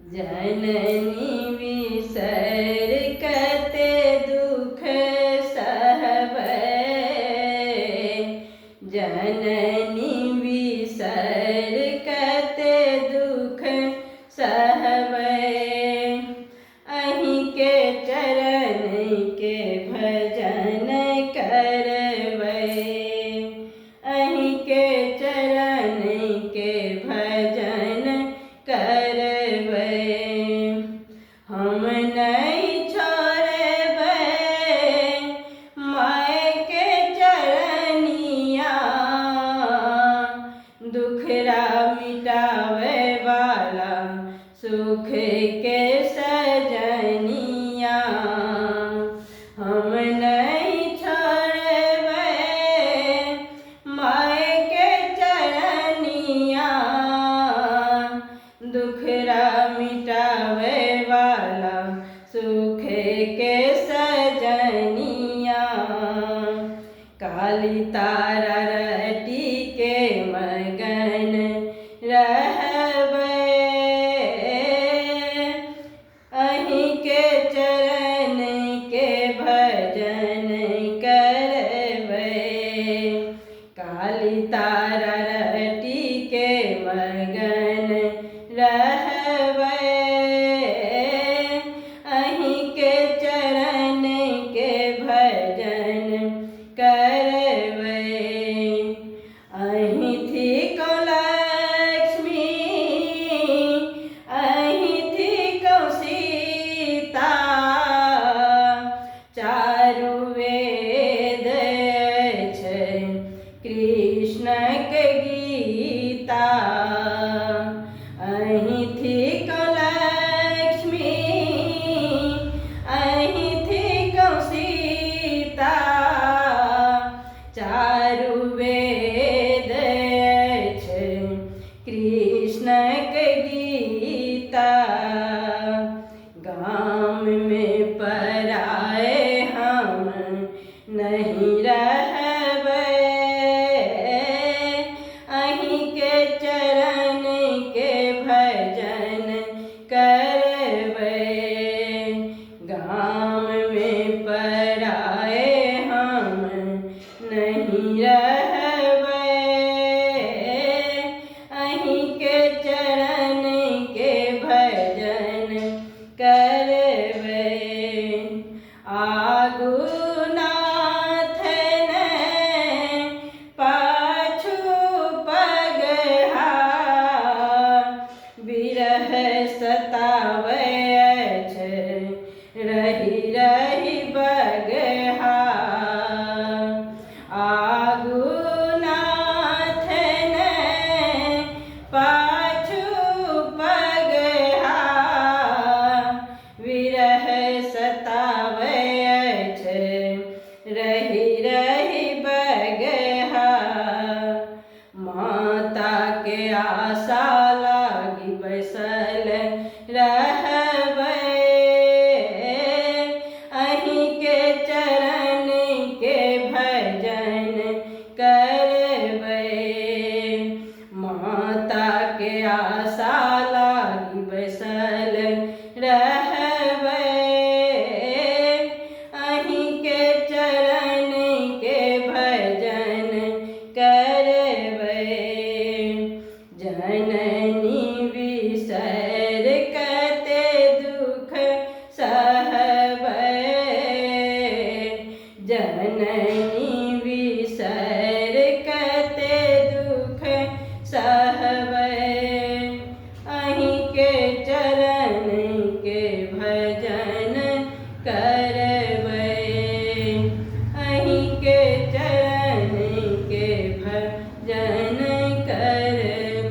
जननी विसर कते दुख सहबै। जननी विसर कते दुख सहबै। अहीं के चरण के भजन करबै। अहीं के चरण के भजन करबै। हम नहीं छोड़बै माय के चरनिया। दुखड़ा मिटावे वाला सुख के सजनिया। हम नहीं छोड़बै माय के चरनिया। दुखड़ा मिटावे वाला सुख के सजनिया। काली तारा रटी के मगन रहबै। अहीं के चरण के भजन करबै। काली तारा रटी के मगन रहबै। अहीं के चरण के भजन करबै। अहीं थी को लक्ष्मी, अहीं थी को सीता। चारु वेद छै कृष्ण के गीता। अहीं थी को लक्ष्मी, अहीं थी को सीता। चारु वेद छै कृष्ण के गीता। गाम में पराए हम नहीं रहबै। अहीं के चरण के भजन करबै। गाम में पराए हम नहीं रहबै। अहीं के चरण के भजन करबै। आगू नाथ नै पाछू पगहा। बिरह सतावै छै रही रही बगहा। आगू नाथ नै पाछू पगहा। विरह सतावै छै रही रही बगहा। माता के आशा लागी बैसल रहबै। अहीं के चरण के भजन करबै। माता के आशा लागी बैसल रहबै। अहीं के चरण के भजन करबै। जननी विसर कते दुख सहबै। जननी